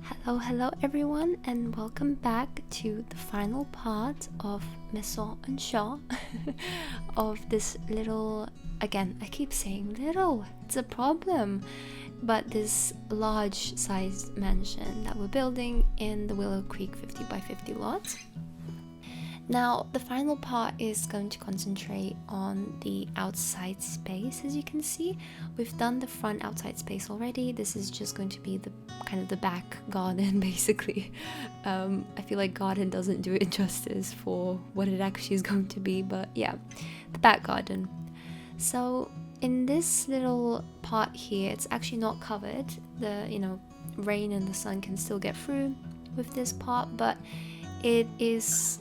Hello everyone, and welcome back to the final part of Maison and Shaw of this little, again, I keep saying little, it's a problem, but this large sized mansion that we're building in the Willow Creek 50 by 50 lot. Now, the final part is going to concentrate on the outside space. As you can see, we've done the front outside space already. This is just going to be the kind of the back garden, basically. I feel like garden doesn't do it justice for what it actually is going to be, but yeah, the back garden. So in this little part here, it's actually not covered. The rain and the sun can still get through with this part, but it is,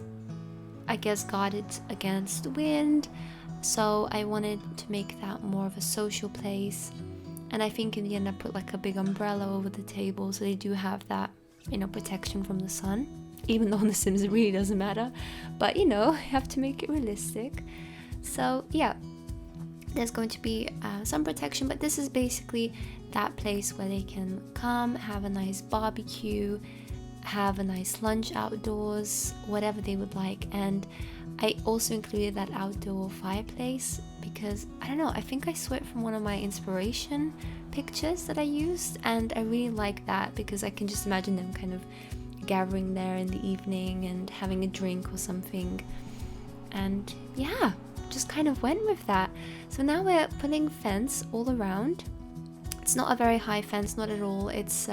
I guess, guarded against the wind, so I wanted to make that more of a social place. And I think in the end I put like a big umbrella over the table, so they do have that protection from the sun, even though on The Sims it really doesn't matter, but you have to make it realistic. So yeah, there's going to be some protection, but this is basically that place where they can come, have a nice barbecue, have a nice lunch outdoors, whatever they would like. And I also included that outdoor fireplace because I don't know, I think I saw it from one of my inspiration pictures that I used, and I really like that because I can just imagine them kind of gathering there in the evening and having a drink or something. And yeah, just kind of went with that. So now we're putting fence all around. It's not a very high fence, not at all. It's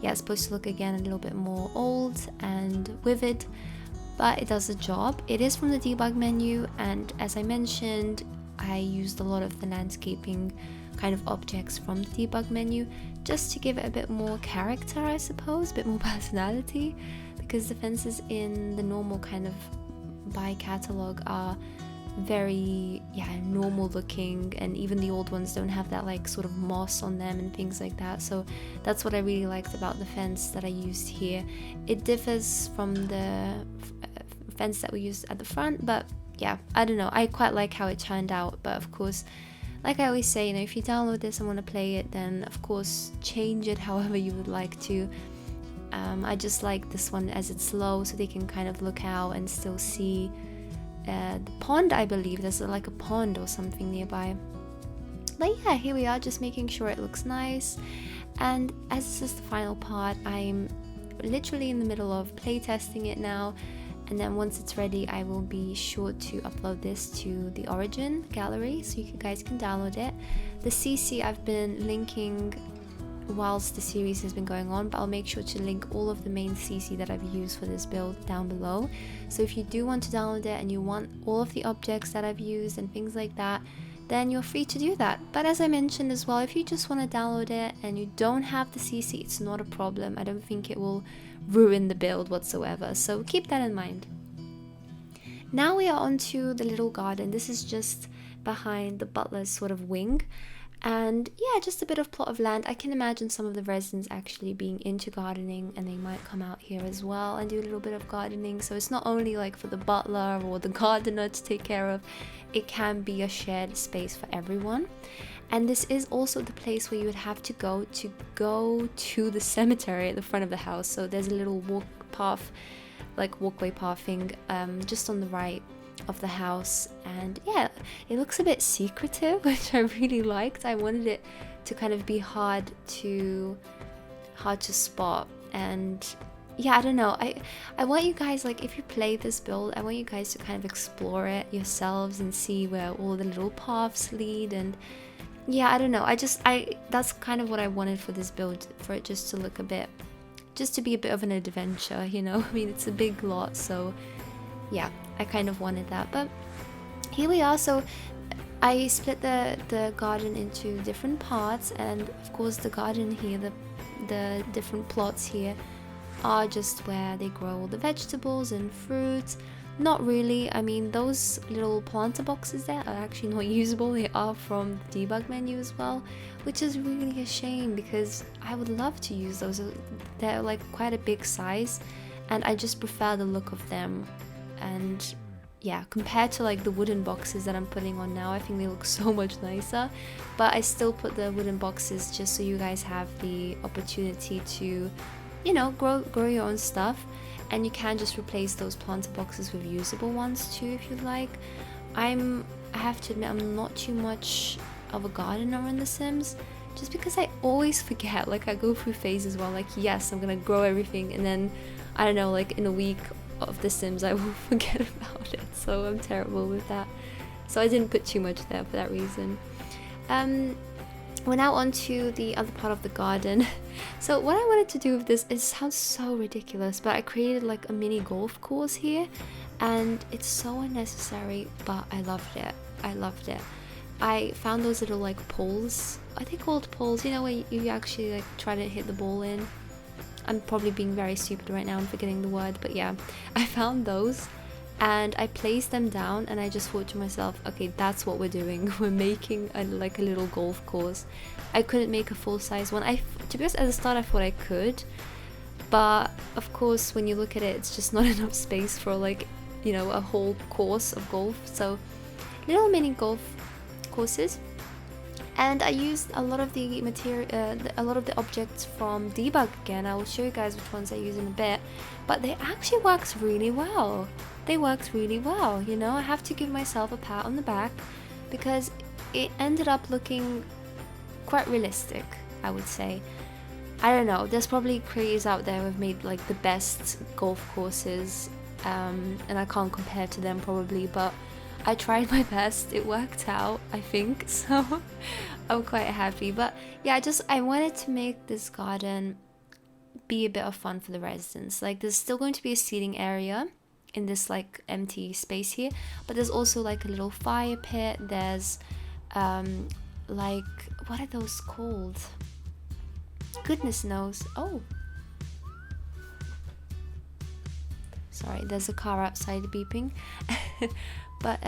it's supposed to look again a little bit more old and withered, but it does the job. It is from the debug menu, and as I mentioned, I used a lot of the landscaping kind of objects from the debug menu just to give it a bit more character, I suppose, a bit more personality, because the fences in the normal kind of buy catalog are very normal looking, and even the old ones don't have that like sort of moss on them and things like that. So that's what I really liked about the fence that I used here. It differs from the fence that we used at the front, but yeah, I don't know, I quite like how it turned out. But of course, like I always say, if you download this and want to play it, then of course change it however you would like to. I just like this one as it's low, so they can kind of look out and still see the pond. I believe there's like a pond or something nearby. But yeah, here we are, just making sure it looks nice. And as this is the final part, I'm literally in the middle of playtesting it now, and then once it's ready I will be sure to upload this to the Origin gallery so you guys can download it. The CC I've been linking whilst the series has been going on, but I'll make sure to link all of the main CC that I've used for this build down below. So if you do want to download it and you want all of the objects that I've used and things like that, then you're free to do that. But as I mentioned as well, if you just want to download it and you don't have the CC, it's not a problem. I don't think it will ruin the build whatsoever, so keep that in mind. Now we are onto the little garden. This is just behind the butler's sort of wing. And yeah, just a bit of plot of land. I can imagine some of the residents actually being into gardening, and they might come out here as well and do a little bit of gardening. So it's not only like for the butler or the gardener to take care of, it can be a shared space for everyone. And this is also the place where you would have to go to the cemetery at the front of the house. So there's a little walkway path thing just on the right of the house, and yeah, it looks a bit secretive, which I really liked. I wanted it to kind of be hard to spot, and yeah, I don't know, I want you guys, like, if you play this build, I want you guys to kind of explore it yourselves and see where all the little paths lead. And yeah, I don't know, that's kind of what I wanted for this build, for it just to look just to be a bit of an adventure, I mean, it's a big lot, so yeah, I kind of wanted that. But here we are. So I split the garden into different parts, and of course the garden here, the different plots here are just where they grow all the vegetables and fruits. Not really, I mean, those little planter boxes there are actually not usable. They are from the debug menu as well, which is really a shame because I would love to use those. They're like quite a big size, and I just prefer the look of them. And yeah, compared to like the wooden boxes that I'm putting on now, I think they look so much nicer. But I still put the wooden boxes just so you guys have the opportunity to you know, grow your own stuff. And you can just replace those planter boxes with usable ones too if you'd like. I have to admit, I'm not too much of a gardener in The Sims, just because I always forget. Like, I go through phases where I'm like, yes, I'm gonna grow everything, and then I don't know, like in a week of The Sims I will forget about it. So I'm terrible with that. So I didn't put too much there for that reason. We're now on to the other part of the garden. So what I wanted to do with this, it sounds so ridiculous, but I created like a mini golf course here, and it's so unnecessary, but I loved it. I loved it. I found those little like poles, are they called poles? You know, where you actually like try to hit the ball in. I'm probably being very stupid right now and forgetting the word, but yeah, I found those and I placed them down, and I just thought to myself, okay, that's what we're doing. We're making like a little golf course. I couldn't make a full-size one. To be honest, at the start I thought I could, but of course when you look at it, it's just not enough space for like, you know, a whole course of golf. So little mini golf courses. And I used a lot of the material, a lot of the objects from Debug again. I will show you guys which ones I use in a bit, but they actually worked really well. They worked really well, you know. I have to give myself a pat on the back because it ended up looking quite realistic, I would say. I don't know, there's probably creators out there who have made like the best golf courses, and I can't compare to them probably, but I tried my best. It worked out, I think, so I'm quite happy. But yeah, I wanted to make this garden be a bit of fun for the residents. Like, there's still going to be a seating area in this like empty space here, but there's also like a little fire pit. There's like, what are those called? Goodness knows. Oh, sorry, there's a car outside beeping. But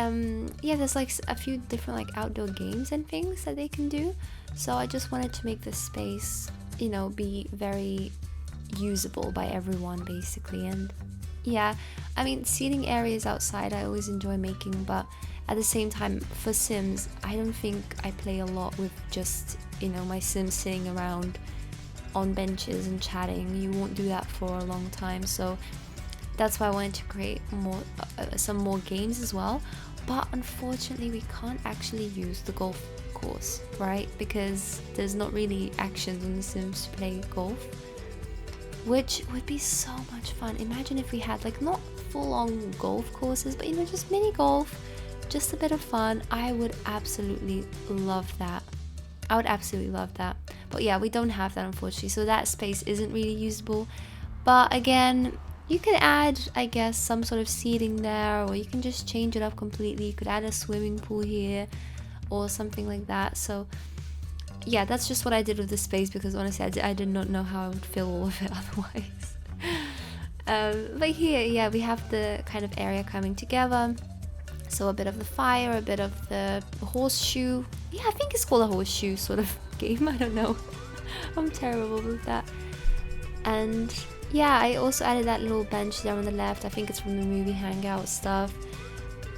yeah, there's like a few different like outdoor games and things that they can do. So I just wanted to make this space, you know, be very usable by everyone basically. And yeah, I mean, seating areas outside I always enjoy making, but at the same time, for Sims, I don't think I play a lot with just, you know, my Sims sitting around on benches and chatting. You won't do that for a long time, so that's why I wanted to create more, some more games as well. But unfortunately, we can't actually use the golf course, right? Because there's not really actions on The Sims to play golf, which would be so much fun. Imagine if we had like not full-on golf courses, but you know, just mini golf, just a bit of fun. I would absolutely love that. I would absolutely love that. But yeah, we don't have that unfortunately, so that space isn't really usable. But again, you could add, I guess, some sort of seating there, or you can just change it up completely. You could add a swimming pool here or something like that. So yeah, that's just what I did with the space, because honestly I did not know how I would fill all of it otherwise. But here, yeah, we have the kind of area coming together. So a bit of the fire, a bit of the horseshoe. Yeah, I think it's called a horseshoe sort of game. I don't know. I'm terrible with that. And yeah, I also added that little bench there on the left. I think it's from the movie Hangout stuff.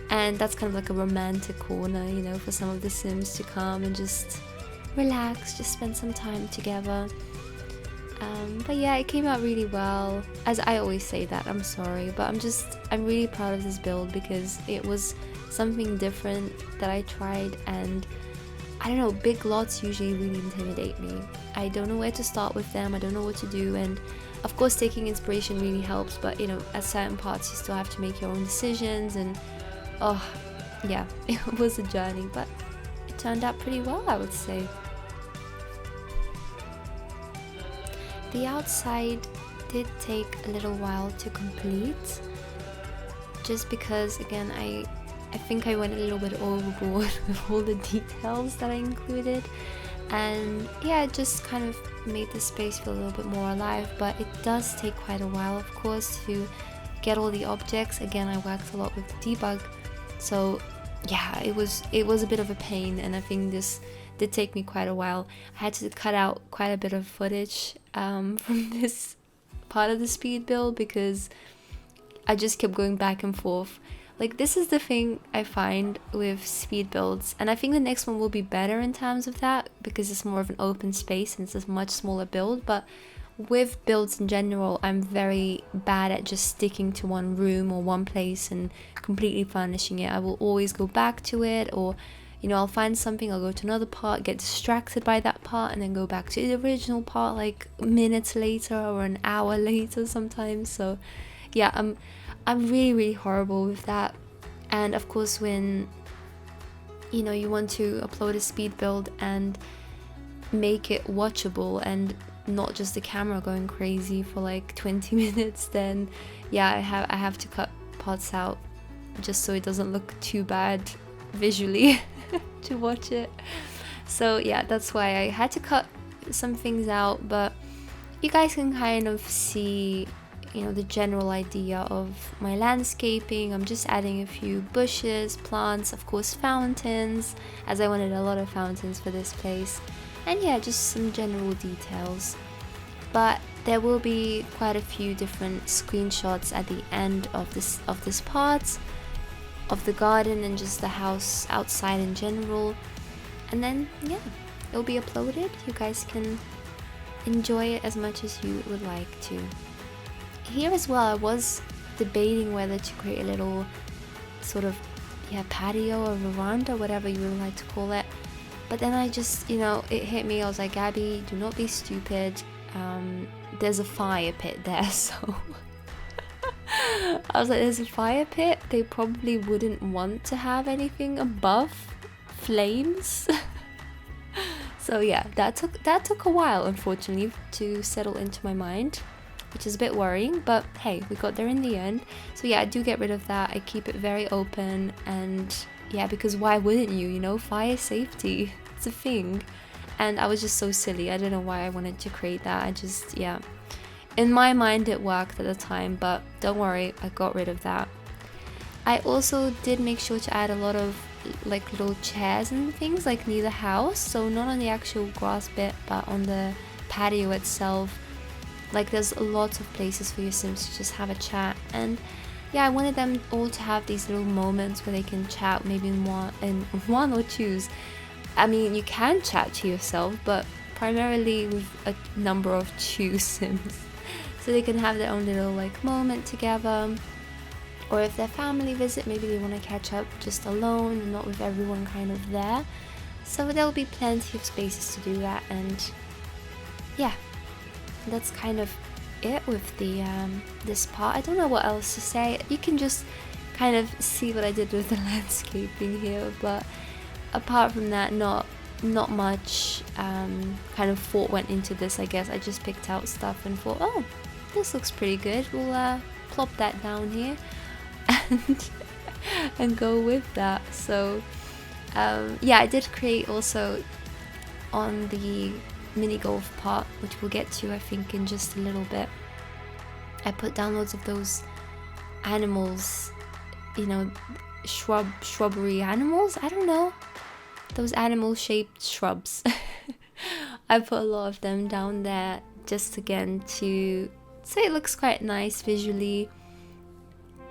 And that's kind of like a romantic corner, you know, for some of the Sims to come and just relax, just spend some time together. But yeah, it came out really well. As I always say that, I'm sorry, but I'm really proud of this build because it was something different that I tried, and I don't know, big lots usually really intimidate me. I don't know where to start with them, I don't know what to do, and of course taking inspiration really helps, but you know, at certain parts you still have to make your own decisions, and oh yeah, it was a journey, but it turned out pretty well, I would say. The outside did take a little while to complete, just because again I think I went a little bit overboard with all the details that I included, and yeah, it just kind of made the space feel a little bit more alive. But it does take quite a while, of course, to get all the objects. Again, I worked a lot with debug, so yeah, it was a bit of a pain, and I think this did take me quite a while. I had to cut out quite a bit of footage from this part of the speed build because I just kept going back and forth. Like, this is the thing I find with speed builds, and I think the next one will be better in terms of that because it's more of an open space and it's a much smaller build. But with builds in general, I'm very bad at just sticking to one room or one place and completely furnishing it. I will always go back to it, or you know, I'll find something, I'll go to another part, get distracted by that part, and then go back to the original part like minutes later or an hour later sometimes. So yeah, I'm really horrible with that. And of course, when you know you want to upload a speed build and make it watchable and not just the camera going crazy for like 20 minutes, then yeah, I have to cut parts out just so it doesn't look too bad visually to watch it. So yeah, that's why I had to cut some things out, but you guys can kind of see, you know, the general idea of my landscaping. I'm just adding a few bushes, plants, of course fountains, as I wanted a lot of fountains for this place. And yeah, just some general details. But there will be quite a few different screenshots at the end of this part of the garden and just the house outside in general. And then yeah, it'll be uploaded. You guys can enjoy it as much as you would like to. Here as well, I was debating whether to create a little sort of patio or veranda, whatever you would like to call it. But then I just, you know, it hit me. I was like, Gabby, do not be stupid. There's a fire pit there, so I was like, there's a fire pit. They probably wouldn't want to have anything above flames. So yeah, that took a while, unfortunately, to settle into my mind, which is a bit worrying, but hey, we got there in the end. So yeah, I do get rid of that. I keep it very open, and yeah, because why wouldn't you? You know, fire safety, it's a thing. And I was just so silly. I don't know why I wanted to create that. I just, yeah, in my mind it worked at the time, but don't worry, I got rid of that. I also did make sure to add a lot of like little chairs and things like near the house, so not on the actual grass bit but on the patio itself. Like there's lots of places for your Sims to just have a chat, and yeah, I wanted them all to have these little moments where they can chat, maybe in one or twos. I mean, you can chat to yourself, but primarily with a number of two Sims, so they can have their own little like moment together. Or if their family visit, maybe they want to catch up just alone and not with everyone kind of there. So there'll be plenty of spaces to do that, and yeah, that's kind of it with the this part. I don't know what else to say. You can just kind of see what I did with the landscaping here, but apart from that, not much kind of thought went into this, I guess. I just picked out stuff and thought, oh, this looks pretty good, we'll plop that down here and go with that. So yeah, I did create also on the mini golf part, which we'll get to I think in just a little bit. I put down loads of those animals, you know, shrubbery animals, I don't know, those animal shaped shrubs. I put a lot of them down there just again to say it looks quite nice visually.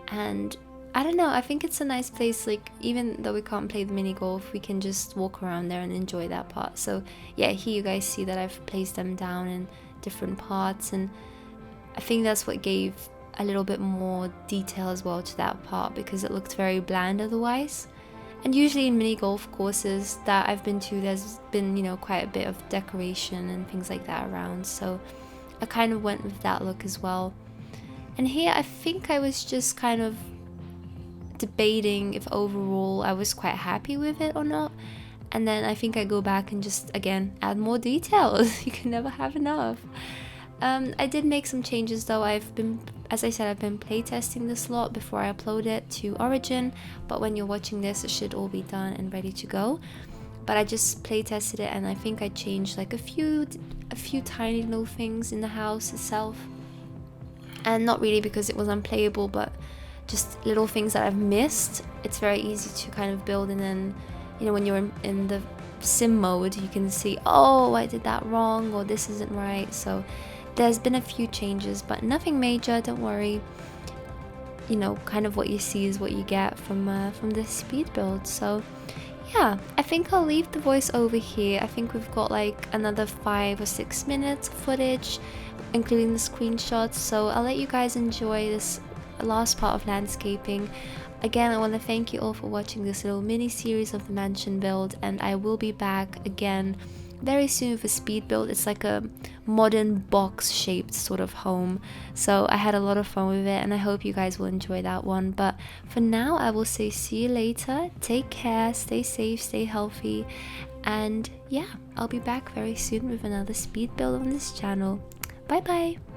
And I don't know, I think it's a nice place, like even though we can't play the mini golf, we can just walk around there and enjoy that part. So yeah, here you guys see that I've placed them down in different parts, and I think that's what gave a little bit more detail as well to that part, because it looked very bland otherwise. And usually in mini golf courses that I've been to, there's been, you know, quite a bit of decoration and things like that around, so I kind of went with that look as well. And here I think I was just kind of debating if overall I was quite happy with it or not, and then I think I go back and just again add more details. You can never have enough. I did make some changes though. As I said, I've been playtesting this lot before I upload it to Origin, but when you're watching this it should all be done and ready to go. But I just playtested it, and I think I changed like a few tiny little things in the house itself, and not really because it was unplayable, but just little things that I've missed. It's very easy to kind of build, and then, you know, when you're in the sim mode, you can see, oh, I did that wrong, or this isn't right. So there's been a few changes, but nothing major, don't worry. You know, kind of what you see is what you get from this speed build. So yeah, I think I'll leave the voice over here. I think we've got like another 5 or 6 minutes of footage, including the screenshots, so I'll let you guys enjoy this last part of landscaping. Again, I want to thank you all for watching this little mini series of the mansion build, and I will be back again very soon for speed build. It's like a modern box shaped sort of home, so I had a lot of fun with it and I hope you guys will enjoy that one. But for now, I will say see you later, take care, stay safe, stay healthy, and yeah, I'll be back very soon with another speed build on this channel. Bye bye.